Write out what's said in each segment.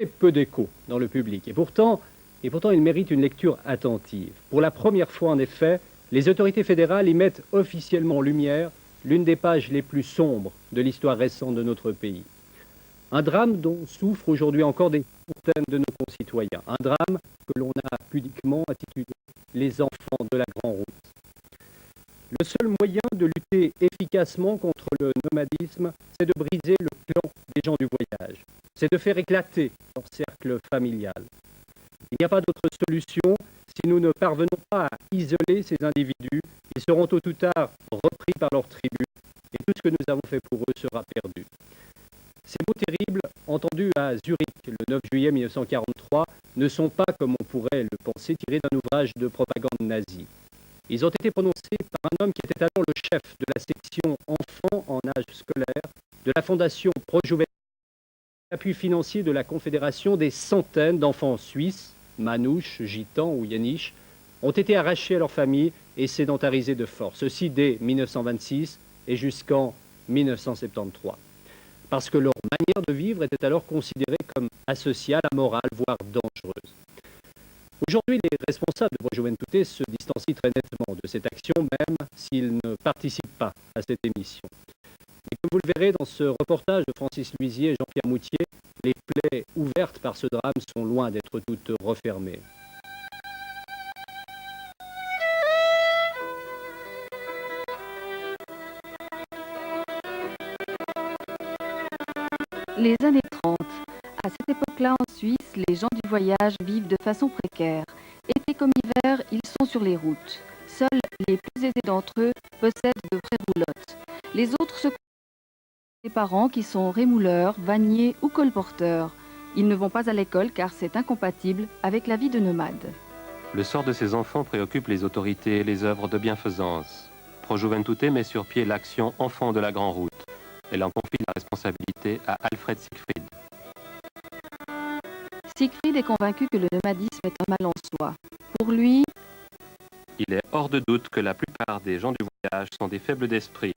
peu d'écho dans le public. Et pourtant, il mérite une lecture attentive. Pour la première fois, en effet, les autorités fédérales y mettent officiellement en lumière l'une des pages les plus sombres de l'histoire récente de notre pays. Un drame dont souffrent aujourd'hui encore des centaines de nos concitoyens. Un drame que l'on a pudiquement intitulé « Les enfants de la Grande Route ». Le seul moyen de lutter efficacement contre le nomadisme, c'est de briser le clan des gens du voyage. C'est de faire éclater leur cercle familial. Il n'y a pas d'autre solution si nous ne parvenons pas à isoler ces individus. Ils seront tôt ou tard repris par leurs tribus et tout ce que nous avons fait pour eux sera perdu. Ces mots terribles, entendus à Zurich le 9 juillet 1943, ne sont pas, comme on pourrait le penser, tirés d'un ouvrage de propagande nazie. Ils ont été prononcés par un homme qui était alors le chef de la section enfants en âge scolaire de la Fondation Pro-Juventus, l'appui financier de la Confédération. Des centaines d'enfants suisses, manouches, gitans ou yéniches, ont été arrachés à leur famille et sédentarisés de force. Ceci dès 1926 et jusqu'en 1973. Parce que leur manière de vivre était alors considérée comme asociale, amorale, voire dangereuse. Aujourd'hui, les responsables de Pro-Juventude se distancient très nettement de cette action, même s'ils ne participent pas à cette émission. Mais comme vous le verrez dans ce reportage de Francis Luisier et Jean-Pierre Moutier, les plaies ouvertes par ce drame sont loin d'être toutes refermées. Les années 30. À cette époque-là, en Suisse, les gens du voyage vivent de façon précaire. Été comme hiver, ils sont sur les routes. Seuls les plus aisés d'entre eux possèdent de vraies roulottes. Les autres se des parents qui sont rémouleurs, vanniers ou colporteurs. Ils ne vont pas à l'école car c'est incompatible avec la vie de nomade. Le sort de ces enfants préoccupe les autorités et les œuvres de bienfaisance. Pro-Juventude met sur pied l'action Enfants de la Grande Route. Elle en confie la responsabilité à Alfred Siegfried. Siegfried est convaincu que le nomadisme est un mal en soi. Pour lui, il est hors de doute que la plupart des gens du voyage sont des faibles d'esprit.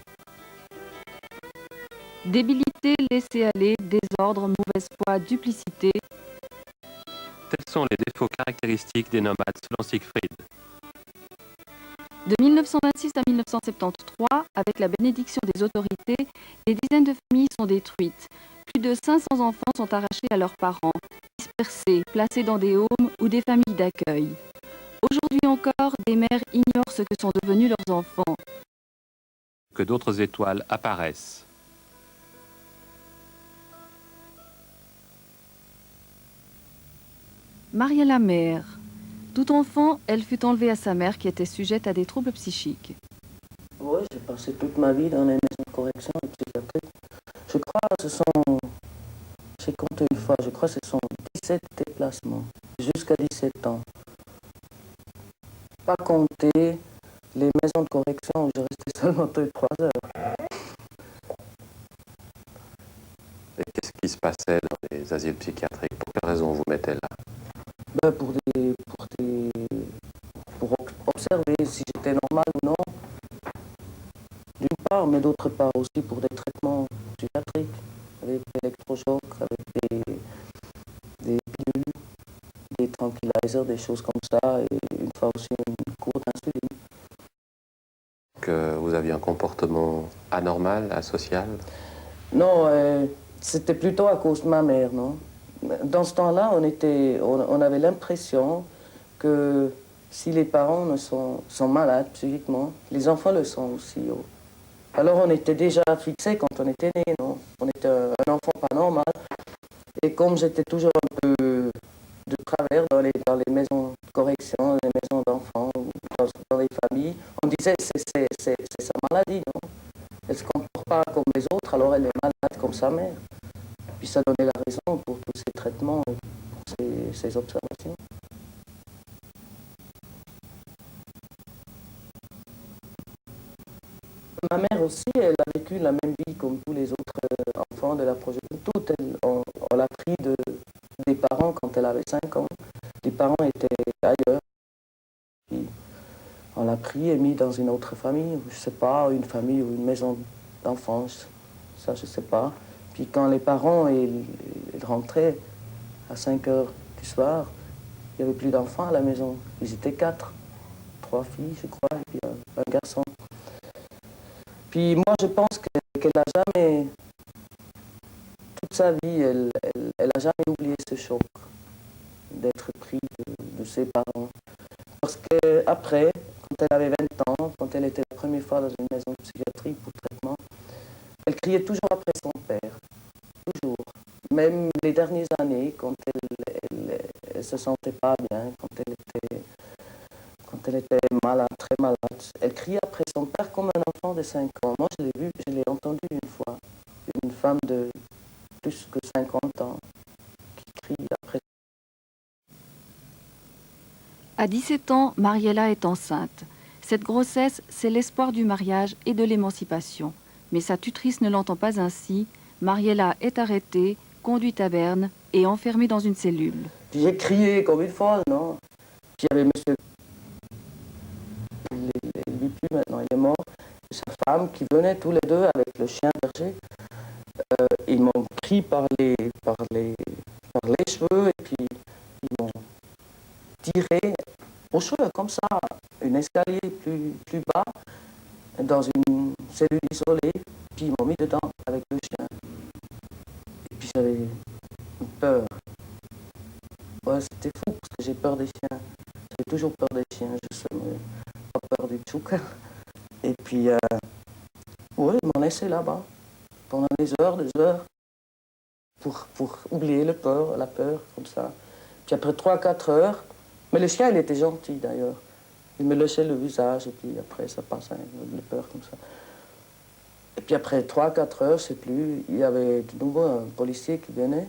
débilité, laisser-aller, désordre, mauvaise foi, duplicité. Tels sont les défauts caractéristiques des nomades selon Siegfried. De 1926 à 1973, avec la bénédiction des autorités, des dizaines de familles sont détruites. Plus de 500 enfants sont arrachés à leurs parents, dispersés, placés dans des homes ou des familles d'accueil. Aujourd'hui encore, des mères ignorent ce que sont devenus leurs enfants. Que d'autres étoiles apparaissent. Maria la mère. Tout enfant, elle fut enlevée à sa mère qui était sujette à des troubles psychiques. Oui, j'ai passé toute ma vie dans les maisons de correction psychiatrique. Je crois que j'ai compté une fois, je crois que ce sont 17 déplacements, jusqu'à 17 ans. Pas compter les maisons de correction où je restais seulement 2-3 heures. Et qu'est-ce qui se passait dans les asiles psychiatriques? Pour quelle raison vous mettez là? Pour observer si j'étais normal ou non, d'une part, mais d'autre part aussi pour des traitements psychiatriques, avec électrochocs, avec des pilules, des tranquilizers, des choses comme ça, et une fois aussi une cour d'insuline. Que vous aviez un comportement anormal, asocial? Non, c'était plutôt à cause de ma mère, non? Dans ce temps-là, on avait l'impression que si les parents sont malades psychiquement, les enfants le sont aussi. Alors on était déjà fixé quand on était né, non? On était un enfant pas normal. Et comme j'étais toujours un peu de travers dans les maisons de correction, les maisons d'enfants, dans les familles, on disait c'est sa maladie, non? Elle ne se comporte pas comme les autres, alors elle est malade comme sa mère. Puis ça donnait la raison pour tous ces traitements, pour ces observations. Ma mère aussi, elle a vécu la même vie comme tous les autres enfants de la Pro-Juventude. On l'a pris des parents quand elle avait 5 ans. Les parents étaient ailleurs. Puis on l'a pris et mis dans une autre famille, je ne sais pas, une famille ou une maison d'enfance, ça je ne sais pas. Puis quand les parents ils rentraient, à 5 heures du soir, il n'y avait plus d'enfants à la maison. Ils étaient 4, 3 filles, je crois, et puis un garçon. Puis moi, je pense qu'elle n'a jamais, toute sa vie, elle n'a jamais oublié ce choc d'être pris de ses parents. Parce qu'après, quand elle avait 20 ans, quand elle était la première fois dans une maison psychiatrique pour traitement, elle criait toujours après son père. Toujours. Même les dernières années, quand elle se sentait pas bien, quand elle était malade, très malade, elle criait après son père comme un enfant de 5 ans. Moi, je l'ai entendu une fois. Une femme de plus que 50 ans qui crie après. À 17 ans, Mariella est enceinte. Cette grossesse, c'est l'espoir du mariage et de l'émancipation. Mais sa tutrice ne l'entend pas ainsi. Mariella est arrêtée, conduite à Berne et enfermée dans une cellule. J'ai crié comme une folle, non? Puis il y avait monsieur, il ne vit plus maintenant, il est mort, sa femme qui venait tous les deux avec le chien berger. Ils m'ont pris par les cheveux et puis ils m'ont tiré aux cheveux comme ça, un escalier plus bas, dans une cellule isolée, puis ils m'ont mis dedans avec le chien. Et puis j'avais peur. Ouais, c'était fou parce que j'ai peur des chiens. J'ai toujours peur des chiens, je sais, mais pas peur du tchouk. Et puis, ouais, ils m'ont laissé là-bas pendant des heures, pour oublier la peur, comme ça. Puis après 3-4 heures, mais le chien, il était gentil d'ailleurs. Il me léchait le visage et puis après, ça passait, la peur comme ça. Et puis après 3-4 heures, je sais plus, il y avait de nouveau un policier qui venait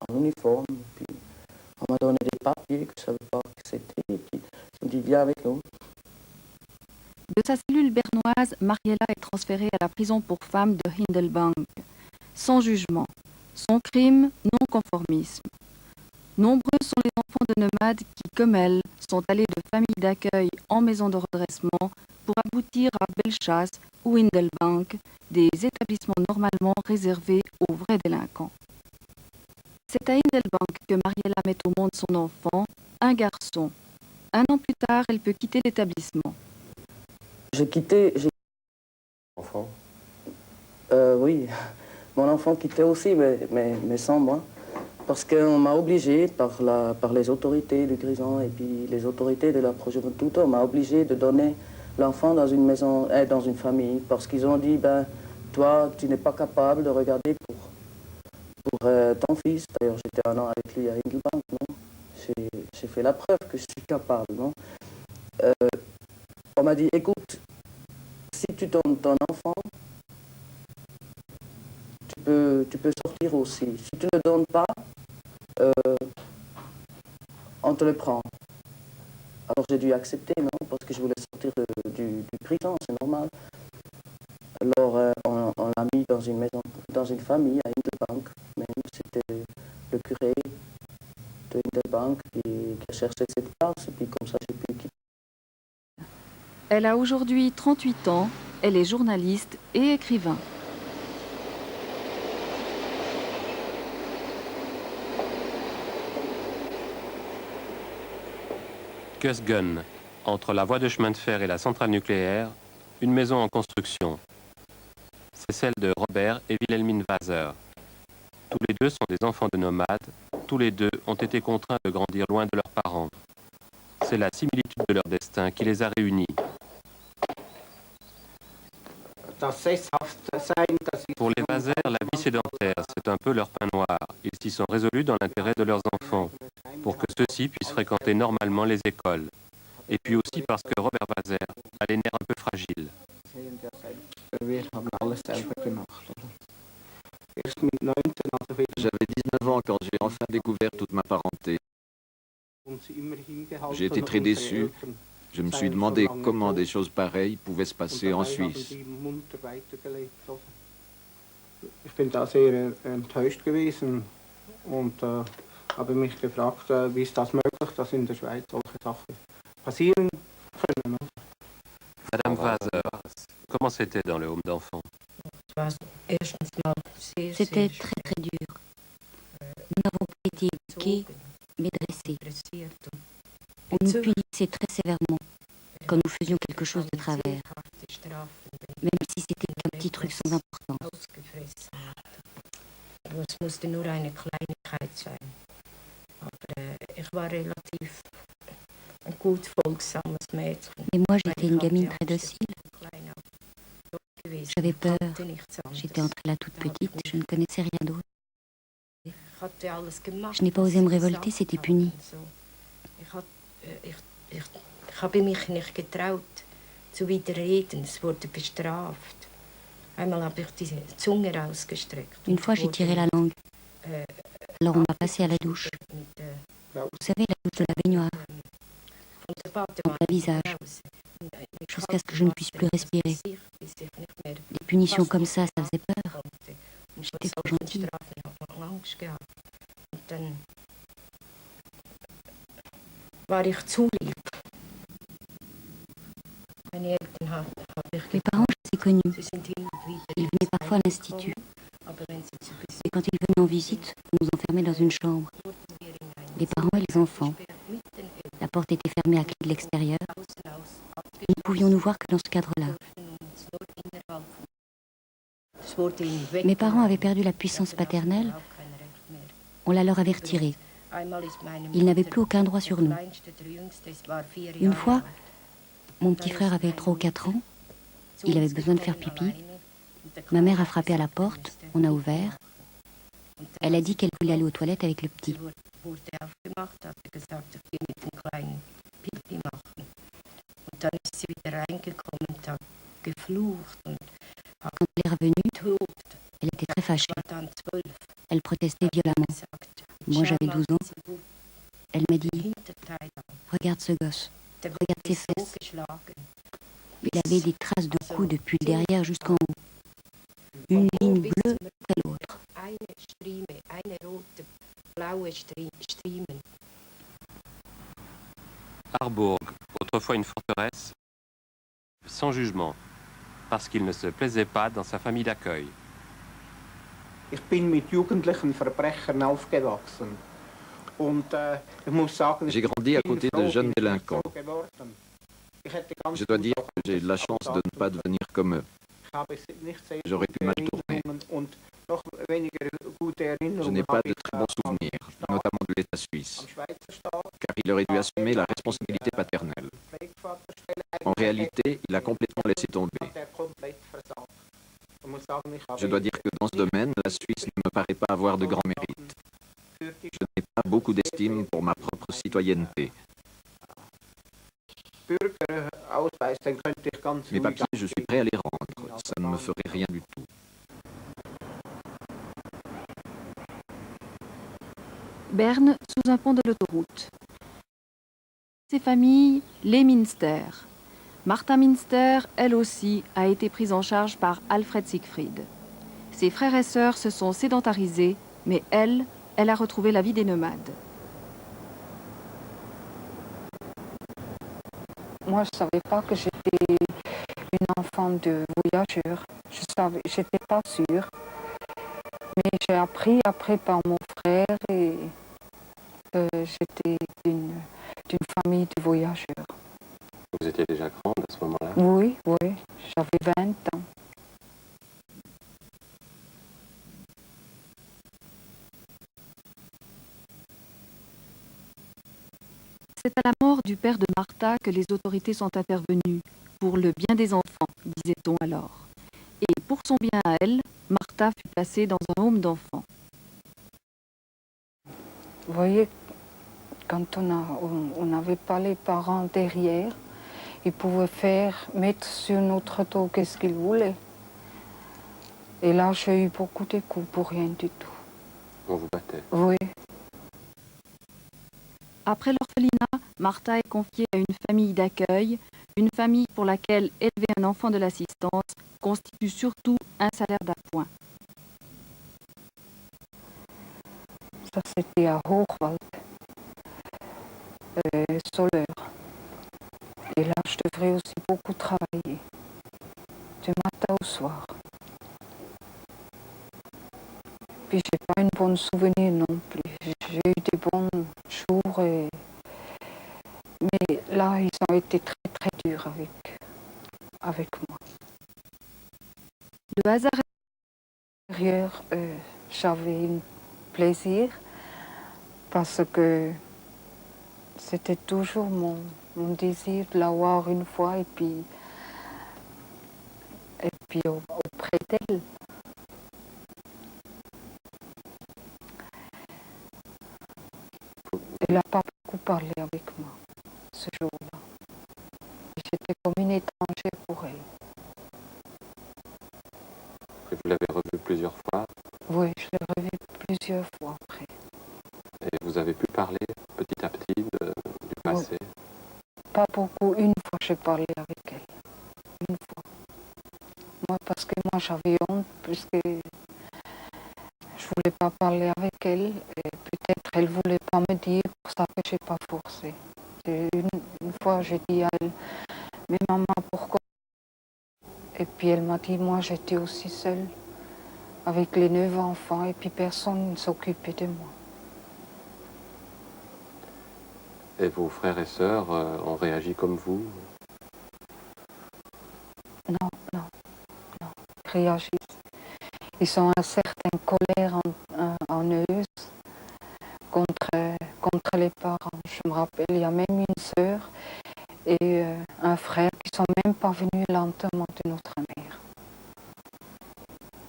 en uniforme. Puis on m'a donné des papiers que je ne savais pas que c'était. Et puis il me dit, viens avec nous. De sa cellule bernoise, Mariella est transférée à la prison pour femmes de Hindelbank. Sans jugement. Son crime, non-conformisme. Nombreux sont les enfants de nomades qui, comme elle, sont allés de familles d'accueil en maison de redressement pour aboutir à Bellechasse ou Hindelbank, des établissements normalement réservés aux vrais délinquants. C'est à Hindelbank que Mariella met au monde son enfant, un garçon. 1 an plus tard, elle peut quitter l'établissement. J'ai quitté... Enfant. Oui, mon enfant quittait aussi, mais sans moi. Parce qu'on m'a obligé par les autorités du Grison et puis les autorités de la Projuventuto, on m'a obligé de donner l'enfant dans une maison, dans une famille, parce qu'ils ont dit, ben, toi, tu n'es pas capable de regarder pour ton fils. D'ailleurs, j'étais 1 an avec lui à Hindelbank, non? J'ai fait la preuve que je suis capable, non? On m'a dit, écoute, si tu donnes ton enfant, tu peux sortir aussi. Si tu ne le donnes pas, on te le prend. Alors j'ai dû accepter, non? Parce que je voulais sortir du prison, c'est normal. Alors on l'a mis dans une maison, dans une famille à Hindelbank. Même c'était le curé de Hindelbank qui a cherché cette place, et puis comme ça j'ai pu quitter. Elle a aujourd'hui 38 ans, elle est journaliste et écrivain. Kusgen, entre la voie de chemin de fer et la centrale nucléaire, une maison en construction. C'est celle de Robert et Wilhelmine Waser. Tous les deux sont des enfants de nomades, tous les deux ont été contraints de grandir loin de leurs parents. C'est la similitude de leur destin qui les a réunis. Pour les Waser, la vie sédentaire, c'est un peu leur pain noir. Ils s'y sont résolus dans l'intérêt de leurs enfants, pour que ceux-ci puissent fréquenter normalement les écoles. Et puis aussi parce que Robert Waser a les nerfs un peu fragiles. J'avais 19 ans quand j'ai enfin découvert toute ma parenté. J'ai été très déçu. Je me suis demandé comment des choses pareilles pouvaient se passer en Suisse. Ich bin da sehr enttäuscht gewesen und habe mich gefragt, wie ist das möglich, dass in der Schweiz solche Sachen passieren können. Madame Waser, comment c'était dans le home d'enfants? C'était très très dur. Nous n'avons pas été éduqués, mais dressés. On nous punissait très sévèrement quand nous faisions quelque chose de travers, même si c'était qu'un petit truc sans importance. Es musste nur eine Kleinigkeit sein. Aber ich war relativ ein gut folgsames Mädchen. Et moi, j'étais une gamine très docile. J'avais peur. J'étais entrée là toute petite, je ne connaissais rien d'autre. Je n'ai pas osé me révolter, c'était puni. Ich habe mich nicht getraut zu widerreden, es wurde bestraft. Einmal habe ich die Zunge rausgestreckt. Une fois, j'ai tiré la langue. Alors on m'a passé à la douche. Vous savez, la douche de la baignoire, en plein visage, jusqu'à ce que je ne puisse plus respirer. Des punitions comme ça faisait peur. J'étais trop gentille. Dann war ich zu lieb. Meine Eltern habe ich Mes parents, je les ai connus. Sie sind hin und wieder Ils venaient parfois à l'institut. aber wenn sie zu Besuch Et quand ils venaient en visite, on nous enfermait dans une chambre. Les parents et les enfants. La porte était fermée à clé de l'extérieur. Nous ne pouvions nous voir que dans ce cadre-là. Mes parents avaient perdu la puissance paternelle. On la leur avait retirée. Ils n'avaient plus aucun droit sur nous. Une fois, mon petit frère avait 3 ou 4 ans. Il avait besoin de faire pipi. Ma mère a frappé à la porte. On a ouvert. Elle a dit qu'elle voulait aller aux toilettes avec le petit. Quand elle est revenue, elle était très fâchée. Elle protestait violemment. Moi, j'avais 12 ans. Elle m'a dit, regarde ce gosse, regarde ses fesses. Il avait des traces de coups depuis le derrière jusqu'en haut. Une ligne bleue après l'autre. Harburg, autrefois une forteresse, sans jugement, parce qu'il ne se plaisait pas dans sa famille d'accueil. Ich bin mit jugendlichen Verbrechern aufgewachsen. Und ich muss sagen, J'ai grandi à côté de jeunes délinquants. Je dois dire que j'ai de la chance de ne pas devenir comme eux. J'aurais pu mal tourner. Je n'ai pas de très bons souvenirs, notamment de l'État suisse, car il aurait dû assumer la responsabilité paternelle. En réalité, il a complètement laissé tomber. Je dois dire que dans ce domaine, la Suisse ne me paraît pas avoir de grands mérites. Je n'ai pas beaucoup d'estime pour ma propre citoyenneté. Mes papiers, je suis prêt à les rendre. Ça ne me ferait rien du tout. Berne, sous un pont de l'autoroute. Ces familles, les Minster. Martha Minster, elle aussi, a été prise en charge par Alfred Siegfried. Ses frères et sœurs se sont sédentarisés, mais elle a retrouvé la vie des nomades. Moi, je ne savais pas que j'étais une enfant de voyageur. Je n'étais pas sûre. Mais j'ai appris après par mon frère et que j'étais d'une famille de voyageurs. Vous étiez déjà grande à ce moment-là? Oui, j'avais 20 ans. C'est à la mort du père de Martha que les autorités sont intervenues, pour le bien des enfants, disait-on alors. Et pour son bien à elle, Martha fut placée dans un home d'enfants. Vous voyez, quand on n'avait pas les parents derrière, ils pouvaient mettre sur notre dos qu'est-ce qu'ils voulaient. Et là, j'ai eu beaucoup de coups pour rien du tout. On vous battait? Oui. Après l'orphelinat, Martha est confiée à une famille d'accueil, une famille pour laquelle élever un enfant de l'assistance constitue surtout un salaire d'appoint. Ça, c'était à Hochwald, Soleure. Et là, je devrais aussi beaucoup travailler, du matin au soir. Puis, j'ai pas une bonne souvenir non plus. j'ai eu des bons jours, mais là, ils ont été très très durs avec moi. Le hasard Intérieur, j'avais un plaisir parce que c'était toujours mon désir de l'avoir une fois et puis auprès d'elle. Elle n'a pas beaucoup parlé avec moi ce jour-là. J'étais comme une étrangère pour elle. Et vous l'avez revu plusieurs fois Oui, je l'ai revue plusieurs fois après. et vous avez pu parler petit à petit du passé. Pas beaucoup. Une fois, j'ai parlé avec elle. Une fois. Moi, parce que moi, j'avais honte, puisque je voulais pas parler avec elle. Et peut-être elle voulait pas me dire, pour ça que j'ai pas forcé. Et une fois, j'ai dit à elle, mais maman, pourquoi? Et puis elle m'a dit, moi, j'étais aussi seule, avec les 9 enfants, et puis personne ne s'occupait de moi. Et vos frères et sœurs ont réagi comme vous? Non, ils réagissent. Ils ont une certaine colère en eux contre les parents. Je me rappelle, il y a même une sœur et un frère qui ne sont même pas venus lentement de notre mère.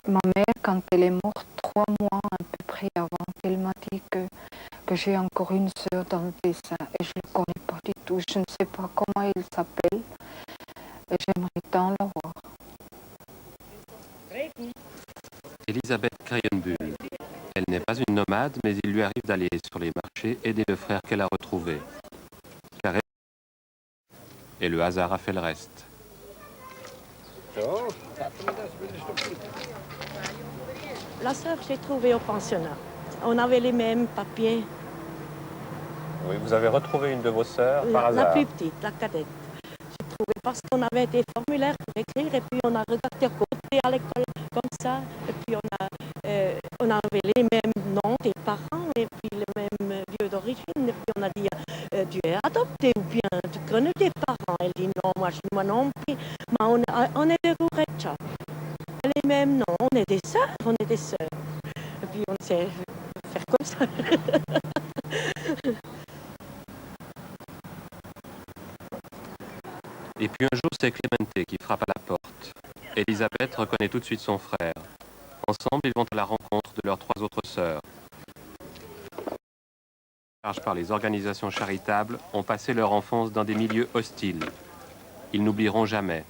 Ma mère, quand elle est morte, 3 mois à peu près avant, elle m'a dit que j'ai encore une sœur dans le dessin et je ne le connais pas du tout. Je ne sais pas comment elle s'appelle et j'aimerais tant la voir. Elisabeth Krayenbuhl. Elle n'est pas une nomade, mais il lui arrive d'aller sur les marchés aider le frère qu'elle a retrouvé. Car et le hasard a fait le reste. La sœur, j'ai trouvé au pensionnat. On avait les mêmes papiers. Oui, vous avez retrouvé une de vos sœurs par hasard. La plus petite, la cadette. J'ai trouvé parce qu'on avait des formulaires pour écrire et puis on a regardé à côté à l'école comme ça. Et puis on avait les mêmes noms des parents et puis le même lieu d'origine. Et puis on a dit, tu es adopté ou bien tu connais tes parents. Elle dit non, moi non plus. Mais on est des Rouretcha. Les mêmes noms, on est des sœurs. Et puis on sait faire comme ça. Et puis un jour, c'est Clemente qui frappe à la porte. Elisabeth reconnaît tout de suite son frère. Ensemble, ils vont à la rencontre de leurs 3 autres sœurs. Chargés par les organisations charitables, ont passé leur enfance dans des milieux hostiles. Ils n'oublieront jamais.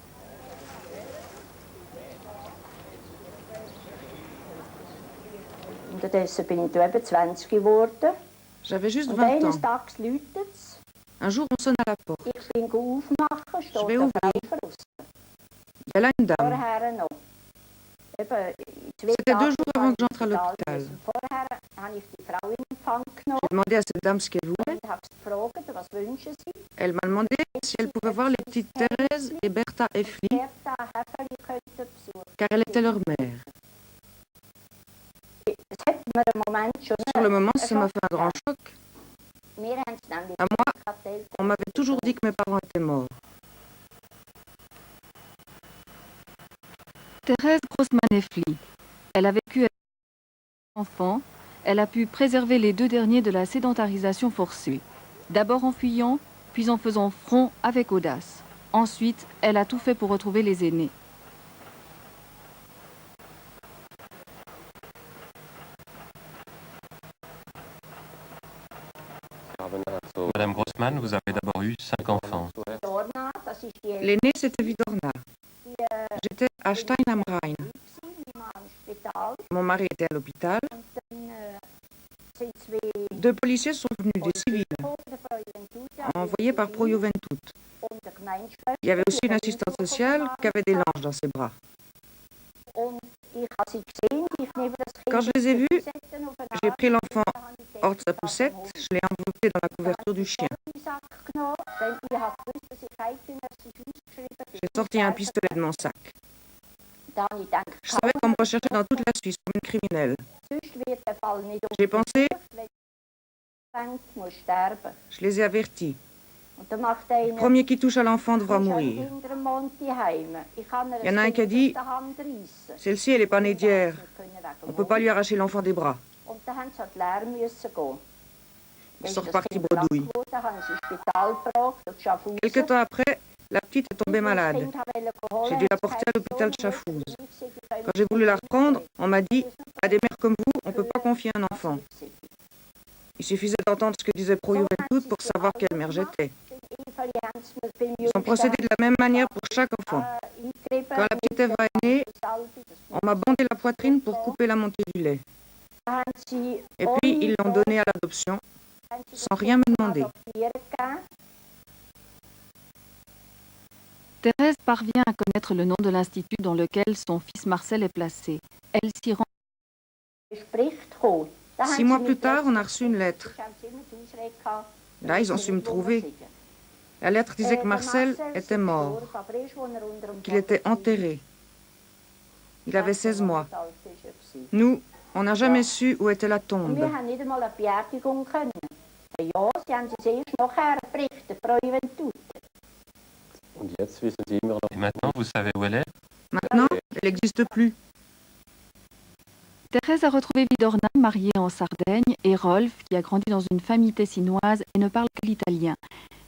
J'avais juste 20 ans. Un jour, on sonne à la porte. Je vais ouvrir. Il y a là une dame. C'était 2 jours avant que j'entre à l'hôpital. J'ai demandé à cette dame ce qu'elle voulait. Elle m'a demandé si elle pouvait voir les petites Thérèse et Bertha Effli, car elle était leur mère. Sur le moment, ça m'a fait un grand choc. À moi, on m'avait toujours dit que mes parents étaient morts. Thérèse Grossman-Effli. Elle a vécu avec 2 enfants. Elle a pu préserver les 2 derniers de la sédentarisation forcée. D'abord en fuyant, puis en faisant front avec audace. Ensuite, elle a tout fait pour retrouver les aînés. Madame Grossman, vous avez d'abord eu 5 enfants. L'aîné, c'était Vidorna. J'étais à Stein am Rhein. Mon mari était à l'hôpital. 2 policiers sont venus, des civils, envoyés par Pro Juventut. Il y avait aussi une assistante sociale qui avait des langes dans ses bras. Quand je les ai vus, j'ai pris l'enfant hors de sa poussette, je l'ai enveloppé dans la couverture du chien. J'ai sorti un pistolet de mon sac. Je savais qu'on me recherchait dans toute la Suisse comme une criminelle. J'ai pensé, Je les ai avertis. Le premier qui touche à l'enfant devra mourir. Il y en a un qui a dit, celle-ci, elle n'est pas née d'hier. On ne peut pas lui arracher l'enfant des bras. Ils sont repartis bredouille. Quelque temps après, la petite est tombée malade. J'ai dû la porter à l'hôpital de Chafouz. Quand j'ai voulu la reprendre, on m'a dit, à des mères comme vous, on ne peut pas confier un enfant. Il suffisait d'entendre ce que disait Pro Juventud pour savoir quelle mère j'étais. Ils ont procédé de la même manière pour chaque enfant. Quand la petite Eva est née, on m'a bandé la poitrine pour couper la montée du lait. Et puis, ils l'ont donnée à l'adoption, sans rien me demander. Thérèse parvient à connaître le nom de l'institut dans lequel son fils Marcel est placé. Elle s'y rend. 6 mois plus tard, on a reçu une lettre. Là, ils ont su me trouver. La lettre disait que Marcel était mort, qu'il était enterré. Il avait 16 mois. Nous, on n'a jamais su où était la tombe. Et maintenant, vous savez où elle est? Maintenant, elle n'existe plus. Thérèse a retrouvé Vidorna, mariée en Sardaigne, et Rolf, qui a grandi dans une famille tessinoise et ne parle que l'italien.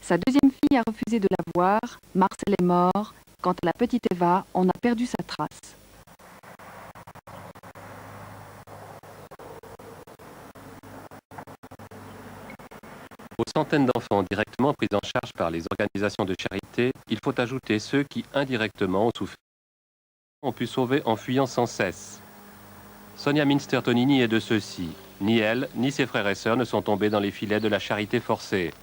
Sa deuxième fille a refusé de la voir. Marcel est mort. Quant à la petite Eva, on a perdu sa trace. Aux centaines d'enfants directement pris en charge par les organisations de charité, il faut ajouter ceux qui, indirectement, ont pu sauver en fuyant sans cesse. Sonia Minster-Tonini est de ceux-ci. Ni elle, ni ses frères et sœurs ne sont tombés dans les filets de la charité forcée.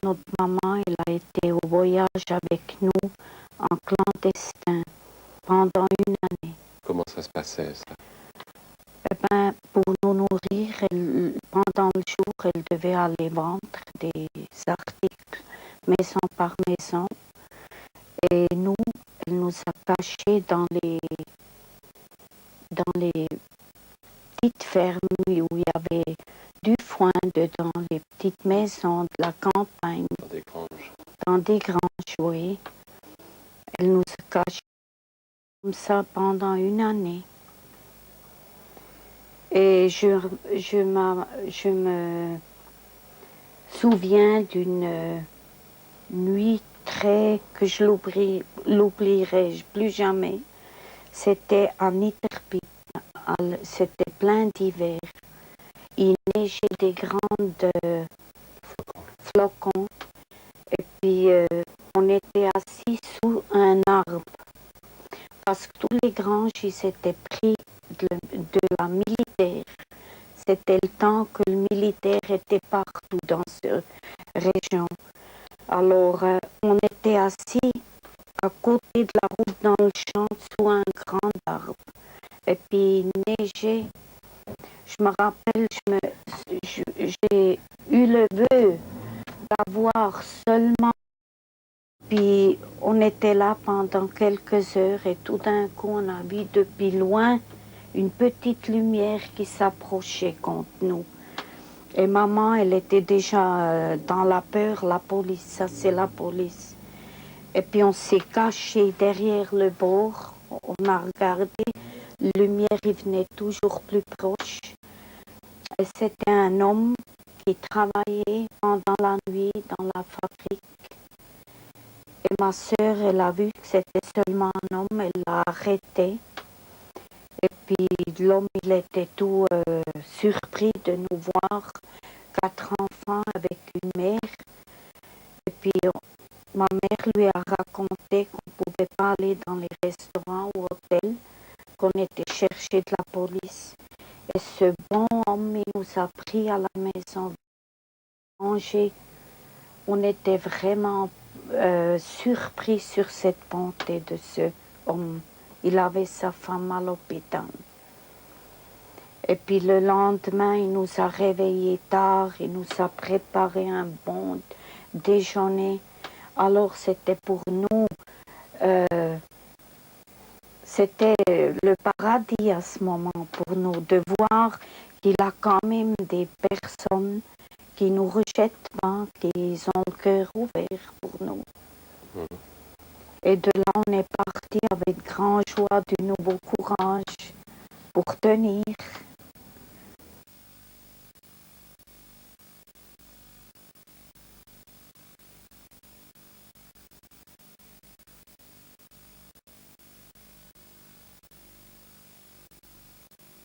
Notre maman, elle a été au voyage avec nous en clandestin pendant une année. Comment ça se passait, ça? Eh ben, pour nous nourrir, pendant le jour, elle devait aller vendre des articles maison par maison. Et nous, elle nous a cachés dans les petites fermes où il y avait du foin dedans, les petites maisons de la campagne. Dans des granges. Dans des granges, oui. Elle nous a cachés comme ça pendant une année. Et je me souviens d'une nuit que je l'oublierai plus jamais. C'était en Iterpie, c'était plein d'hiver. Il neigeait des grandes flocons. Et puis on était assis sous un arbre. Parce que tous les granges, ils s'étaient pris de la militaire. C'était le temps que le militaire était partout dans cette région. Alors, on était assis à côté de la route dans le champ sous un grand arbre. Et puis, il neigeait. Je me rappelle, j'ai eu le vœu d'avoir seulement. Puis, on était là pendant quelques heures et tout d'un coup, on a vu depuis loin une petite lumière qui s'approchait contre nous. Et maman, elle était déjà dans la peur, la police, ça c'est la police. Et puis on s'est caché derrière le bord, on a regardé, la lumière il venait toujours plus proche. Et c'était un homme qui travaillait pendant la nuit dans la fabrique. Et ma sœur, elle a vu que c'était seulement un homme, elle l'a arrêté. Et puis l'homme, il était tout surpris de nous voir, 4 enfants avec une mère. Et puis ma mère lui a raconté qu'on ne pouvait pas aller dans les restaurants ou hôtels, qu'on était cherché de la police. Et ce bon homme, il nous a pris à la maison manger. On était vraiment surpris sur cette bonté de ce homme. Il avait sa femme à l'hôpital. Et puis le lendemain, il nous a réveillés tard, il nous a préparé un bon déjeuner. Alors c'était pour nous, c'était le paradis à ce moment pour nous, de voir qu'il a quand même des personnes qui nous rejettent pas, qui ont le cœur ouvert pour nous. Et de là, on est parti avec grande joie, du nouveau courage pour tenir.